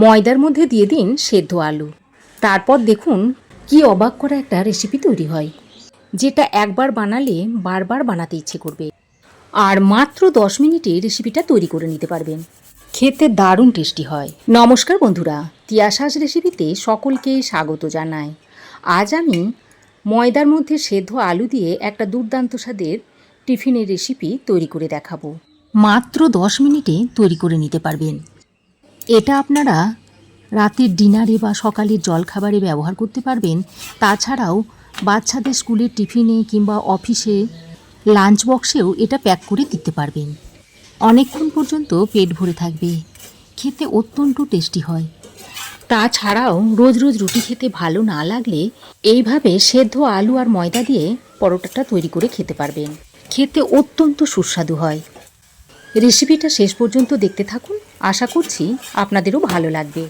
ময়দার মধ্যে দিয়ে দিন সেদ্ধ আলু। তারপর দেখুন কি অবাক করা একটা রেসিপি তৈরি হয়, যেটা একবার বানালে বারবার বানাতে ইচ্ছে করবে। আর মাত্র 10 মিনিটে রেসিপিটা তৈরি করে নিতে পারবেন। খেতে দারুণ টেস্টি হয়। নমস্কার বন্ধুরা, তিয়াসাস রেসিপিতে সকলকে স্বাগত জানাই। আজ আমি ময়দার মধ্যে সেদ্ধ আলু দিয়ে একটা দুর্দান্ত স্বাদের টিফিনের রেসিপি তৈরি করে দেখাবো। মাত্র 10 মিনিটে তৈরি করে নিতে পারবেন। এটা আপনারা রাতের ডিনারে বা সকালের জলখাবারে ব্যবহার করতে পারবেন। তাছাড়াও বাচ্চাদের স্কুলের টিফিনে কিংবা অফিসে লাঞ্চ বক্সেও এটা প্যাক করে দিতে পারবেন। অনেকক্ষণ পর্যন্ত পেট ভরে থাকবে। খেতে অত্যন্ত টেস্টি হয়। তাছাড়াও রোজ রোজ রুটি খেতে ভালো না লাগলে এইভাবে সেদ্ধ আলু আর ময়দা দিয়ে পরোটাটা তৈরি করে খেতে পারবেন। খেতে অত্যন্ত সুস্বাদু হয়। রেসিপিটা শেষ পর্যন্ত দেখতে থাকুন, আশা করছি আপনাদেরও ভালো লাগবে।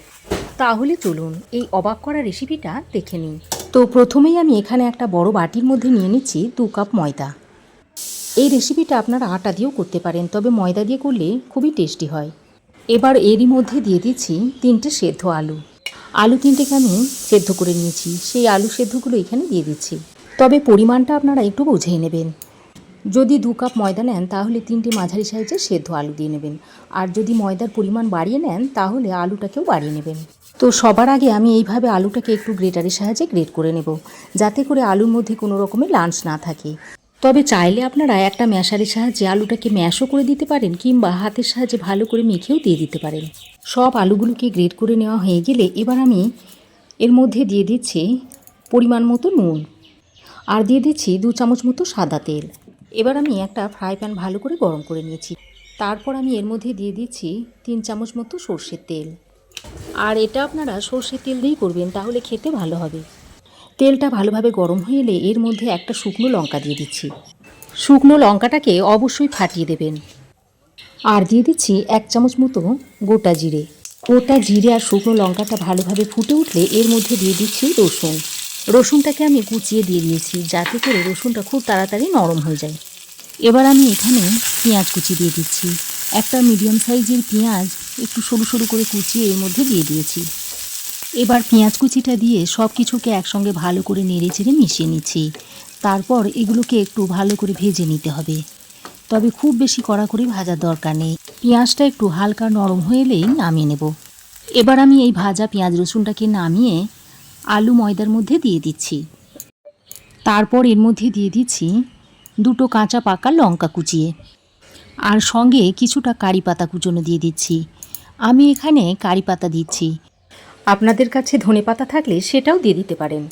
তাহলে চলুন এই অবাক করা রেসিপিটা দেখে নিন। তো প্রথমেই আমি এখানে একটা বড় বাটির মধ্যে নিয়ে নিচ্ছি 2 কাপ ময়দা। এই রেসিপিটা আপনারা আটা দিয়েও করতে পারেন, তবে ময়দা দিয়ে করলে খুবই টেস্টি হয়। এবার এরই মধ্যে দিয়ে দিচ্ছি 3টে সেদ্ধ আলু। আলু 3টেকে আমি সেদ্ধ করে নিয়েছি, সেই আলু সেদ্ধগুলো এখানে দিয়ে দিচ্ছি। তবে পরিমাণটা আপনারা একটু বুঝেই নেবেন। যদি 2 কাপ ময়দা নেন তাহলে 3টে মাঝারি সাইজের সেদ্ধ আলু দিয়ে নেবেন। আর যদি ময়দার পরিমাণ বাড়িয়ে নেন তাহলে আলুটাকেও বাড়িয়ে নেবেন। তো সবার আগে আমি এইভাবে আলুটাকে একটু গ্রেটারের সাহায্যে গ্রেট করে নেব, যাতে করে আলুর মধ্যে কোনো রকমের লাঞ্চ না থাকে। তবে চাইলে আপনারা একটা ম্যাশারের সাহায্যে আলুটাকে ম্যাশও করে দিতে পারেন, কিংবা হাতের সাহায্যে ভালো করে মেখেও দিয়ে দিতে পারেন। সব আলুগুলোকে গ্রেট করে নেওয়া হয়ে গেলে এবার আমি এর মধ্যে দিয়ে দিচ্ছি পরিমাণ মতো নুন, আর দিয়ে দিচ্ছি 2 চামচ মতো সাদা তেল। এবার আমি একটা ফ্রাই প্যান ভালো করে গরম করে নিয়েছি। তারপর আমি এর মধ্যে দিয়ে দিচ্ছি 3 চামচ মতো সর্ষের তেল। আর এটা আপনারা সর্ষের তেল দিয়েই করবেন, তাহলে খেতে ভালো হবে। তেলটা ভালোভাবে গরম হয়ে এলে এর মধ্যে একটা শুকনো লঙ্কা দিয়ে দিচ্ছি। শুকনো লঙ্কাটাকে অবশ্যই ফাটিয়ে দেবেন। আর দিয়ে দিচ্ছি 1 চামচ মতো গোটা জিরে। গোটা জিরে আর শুকনো লঙ্কাটা ভালোভাবে ফুটে উঠলে এর মধ্যে দিয়ে দিচ্ছি রসুন। রসুনটাকে আমি কুচিয়ে দিয়ে দিয়েছি, যাতে করে রসুনটা খুব তাড়াতাড়ি নরম হয়ে যায়। এবার আমি এখানে পেঁয়াজ কুচি দিয়ে দিচ্ছি। একটা মিডিয়াম সাইজের পেঁয়াজ একটু সরু সরু করে কুচিয়ে এর মধ্যে দিয়ে দিয়েছি। এবার পেঁয়াজ কুচিটা দিয়ে সব কিছুকে একসঙ্গে ভালো করে নেড়ে চেড়ে মিশিয়ে নিচ্ছি। তারপর এগুলোকে একটু ভালো করে ভেজে নিতে হবে, তবে খুব বেশি কড়া করে ভাজার দরকার নেই। পেঁয়াজটা একটু হালকা নরম হয়ে এলেই নামিয়ে নেব। এবার আমি এই ভাজা পেঁয়াজ রসুনটাকে নামিয়ে আলু ময়দার মধ্যে দিয়ে দিচ্ছি। তারপর এর মধ্যে দিয়ে দিচ্ছি 2টো কাঁচা পাকা লঙ্কা কুচিয়ে, আর সঙ্গে কিছুটা কারি পাতা কুচনো দিয়ে দিচ্ছি। আমি এখানে কারি পাতা দিচ্ছি, আপনাদের কাছে ধনে পাতা থাকলে সেটাও দিয়ে দিতে পারেন।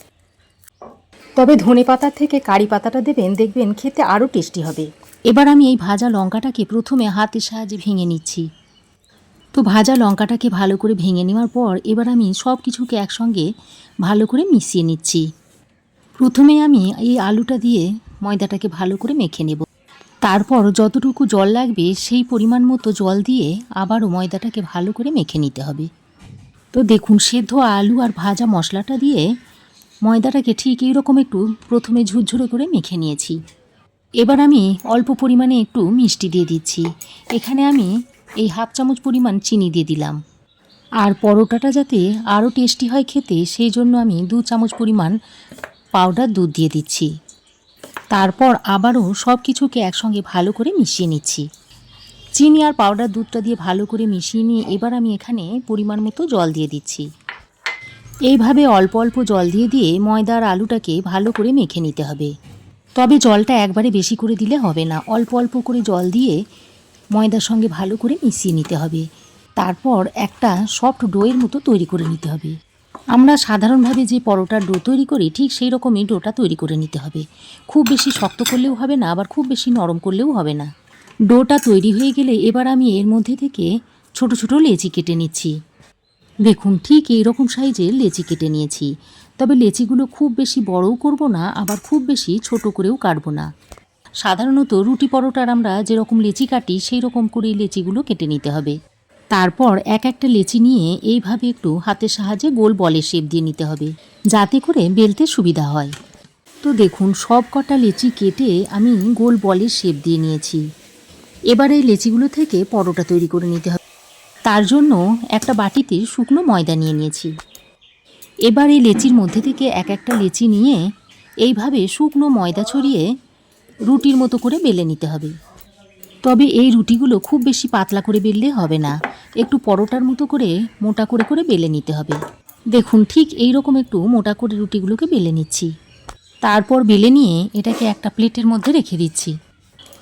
তবে ধনে পাতার থেকে কারি পাতাটা দেবেন, দেখবেন খেতে আরও টেস্টি হবে। এবার আমি এই ভাজা লঙ্কাটাকে প্রথমে হাতের সাহায্যে ভেঙে নিচ্ছি। তো ভাজা লঙ্কাটাকে ভালো করে ভেঙে নেওয়ার পর এবার আমি সব কিছুকে একসঙ্গে ভালো করে মিশিয়ে নিচ্ছি। প্রথমে আমি এই আলুটা দিয়ে ময়দাটাকে ভালো করে মেখে নেব। তারপর যতটুকু জল লাগবে সেই পরিমাণ মতো জল দিয়ে আবারও ময়দাটাকে ভালো করে মেখে নিতে হবে। তো দেখুন, সেদ্ধ আলু আর ভাজা মশলাটা দিয়ে ময়দাটাকে ঠিক এইরকম একটু প্রথমে ঝুরঝুরে করে মেখে নিয়েছি। এবার আমি অল্প পরিমাণে একটু মিষ্টি দিয়ে দিচ্ছি। এখানে আমি এই 1/2 চামচ পরিমাণ চিনি দিয়ে দিলাম। আর পরোটাটা যাতে আরও টেস্টি হয় খেতে, সেই জন্য আমি 2 চামচ পরিমাণ পাউডার দুধ দিয়ে দিচ্ছি। তারপর আবারও সব কিছুকে একসঙ্গে ভালো করে মিশিয়ে নিচ্ছি। চিনি আর পাউডার দুধটা দিয়ে ভালো করে মিশিয়ে নিয়ে এবার আমি এখানে পরিমাণ মতো জল দিয়ে দিচ্ছি। এইভাবে অল্প অল্প জল দিয়ে ময়দা আর আলুটাকে ভালো করে মেখে নিতে হবে। তবে জলটা একবারে বেশি করে দিলে হবে না, অল্প অল্প করে জল দিয়ে ময়দার সঙ্গে ভালো করে মিশিয়ে নিতে হবে। তারপর একটা সফট ডোয়ের মতো তৈরি করে নিতে হবে। আমরা সাধারণভাবে যে পরোটার ডো তৈরি করি ঠিক সেই রকমই ডোটা তৈরি করে নিতে হবে। খুব বেশি শক্ত করলেও হবে না, আবার খুব বেশি নরম করলেও হবে না। ডোটা তৈরি হয়ে গেলে এবার আমি এর মধ্যে থেকে ছোট ছোট লেচি কেটে নিচ্ছি। দেখুন, ঠিক এইরকম সাইজের লেচি কেটে নিয়েছি। তবে লেচিগুলো খুব বেশি বড়ও করব না, আবার খুব বেশি ছোট করেও কাটবো না। সাধারণত রুটি পরোটার আমরা যেরকম লেচি কাটি সেই রকম করেই লেচিগুলো কেটে নিতে হবে। তারপর এক একটা লেচি নিয়ে এইভাবে একটু হাতের সাহায্যে গোল বলের শেপ দিয়ে নিতে হবে, যাতে করে বেলতে সুবিধা হয়। তো দেখুন, সব কটা লেচি কেটে আমি গোল বলের শেপ দিয়ে নিয়েছি। এবার এই লেচিগুলো থেকে পরোটা তৈরি করে নিতে হবে। তার জন্য একটা বাটিতে শুকনো ময়দা নিয়ে নিয়েছি। এবার এই লেচির মধ্যে থেকে এক একটা লেচি নিয়ে এইভাবে শুকনো ময়দা ছড়িয়ে রুটির মতো করে বেলে নিতে হবে। তবে এই রুটিগুলো খুব বেশি পাতলা করে বেললে হবে না, একটু পরোটার মতো করে মোটা করে করে বেলে নিতে হবে। দেখুন ঠিক এই রকম একটু মোটা করে রুটিগুলোকে বেলে নিচ্ছি। তারপর বেলে নিয়ে এটাকে একটা প্লেটের মধ্যে রেখে দিচ্ছি।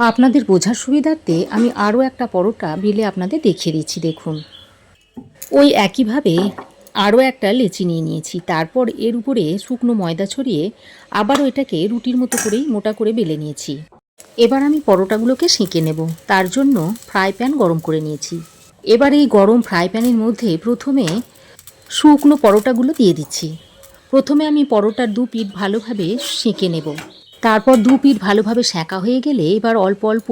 আপনাদের বোঝার সুবিধার্থে আমি আরও একটা পরোটা বেলে আপনাদের দেখিয়ে দিচ্ছি। দেখুন ওই একইভাবে আরও একটা লেচি নিয়ে নিয়েছি। তারপর এর উপরে শুকনো ময়দা ছড়িয়ে আবারও এটাকে রুটির মতো করেই মোটা করে বেলে নিয়েছি। এবার আমি পরোটাগুলোকে সেঁকে নেব। তার জন্য ফ্রাই প্যান গরম করে নিয়েছি। এবার এই গরম ফ্রাই প্যানের মধ্যে প্রথমে শুকনো পরোটাগুলো দিয়ে দিচ্ছি। প্রথমে আমি পরোটার দু পিঠ ভালোভাবে সেঁকে নেব। তারপর দু পিঠ ভালোভাবে সেঁকা হয়ে গেলে এবার অল্প অল্প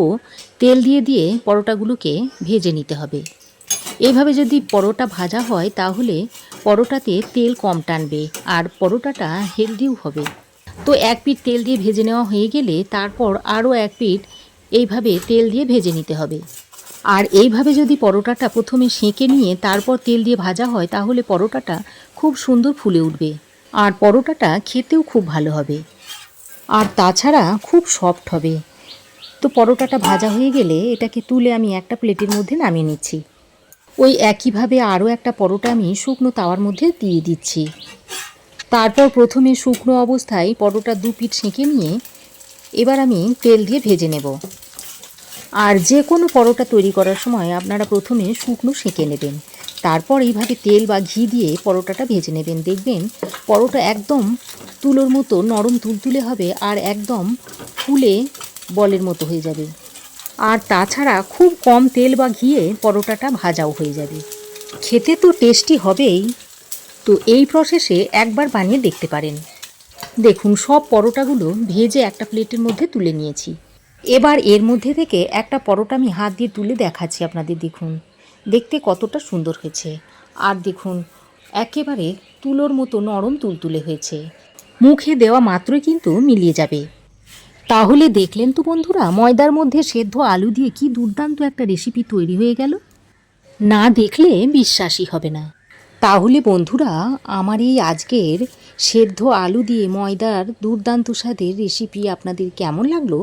তেল দিয়ে দিয়ে পরোটাগুলোকে ভেজে নিতে হবে। এইভাবে যদি পরোটা ভাজা হয় তাহলে পরোটাতে তেল কম টানবে আর পরোটাটা হেলদিও হবে। তো এক পিঠ তেল দিয়ে ভেজে নেওয়া হয়ে গেলে তারপর আরও এক পিঠ এইভাবে তেল দিয়ে ভেজে নিতে হবে। আর এইভাবে যদি পরোটাটা প্রথমে সেঁকে নিয়ে তারপর তেল দিয়ে ভাজা হয় তাহলে পরোটাটা খুব সুন্দর ফুলে উঠবে আর পরোটাটা খেতেও খুব ভালো হবে আর তাছাড়া খুব সফট হবে। তো পরোটাটা ভাজা হয়ে গেলে এটাকে তুলে আমি একটা প্লেটের মধ্যে নামিয়ে নিচ্ছি। ওই একইভাবে আরও একটা পরোটা আমি শুকনো তাওয়ার মধ্যে দিয়ে দিচ্ছি। তারপর প্রথমে শুকনো অবস্থায় পরোটা দু পিঠ সেঁকে নিয়ে এবার আমি তেল দিয়ে ভেজে নেব। আর যে কোনো পরোটা তৈরি করার সময় আপনারা প্রথমে শুকনো সেঁকে নেবেন, তারপর এইভাবে তেল বা ঘি দিয়ে পরোটাটা ভেজে নেবেন। দেখবেন পরোটা একদম তুলোর মতো নরম তুলতুলে হবে আর একদম ফুলে বলের মতো হয়ে যাবে। আর তাছাড়া খুব কম তেল বা ঘিয়ে পরোটাটা ভাজাও হয়ে যাবে। খেতে তো টেস্টি হবেই। তো এই প্রসেসে একবার বানিয়ে দেখতে পারেন। দেখুন সব পরোটাগুলো ভেজে একটা প্লেটের মধ্যে তুলে নিয়েছি। এবার এর মধ্যে থেকে একটা পরোটা আমি হাত দিয়ে তুলে দেখাচ্ছি আপনাদের। দেখুন দেখতে কতটা সুন্দর হয়েছে আর দেখুন একেবারে তুলোর মতো নরম তুলতুলে হয়েছে। মুখে দেওয়া মাত্রই কিন্তু মিলিয়ে যাবে। তাহলে দেখলেন তো বন্ধুরা, ময়দার মধ্যে সেদ্ধ আলু দিয়ে কি দুর্দান্ত একটা রেসিপি তৈরি হয়ে গেল। না দেখলে বিশ্বাসই হবে না। তাহলে বন্ধুরা আমার এই আজকের সেদ্ধ আলু দিয়ে ময়দার দুর্দান্ত স্বাদের রেসিপি আপনাদের কেমন লাগলো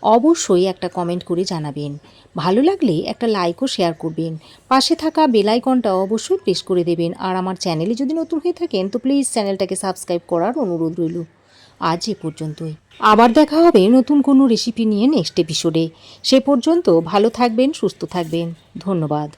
অবশ্যই একটা কমেন্ট করে জানাবেন। ভালো লাগলে একটা লাইক ও শেয়ার করবেন। পাশে থাকা বেল আইকনটা অবশ্যই প্রেস করে দেবেন। আর আমার চ্যানেলে যদি নতুন হয়ে থাকেন তো প্লিজ চ্যানেলটাকে সাবস্ক্রাইব করার অনুরোধ রইল। আজ এ পর্যন্তই। আবার দেখা হবে নতুন কোনো রেসিপি নিয়ে নেক্সট এপিসোডে। সে পর্যন্ত ভালো থাকবেন, সুস্থ থাকবেন। ধন্যবাদ।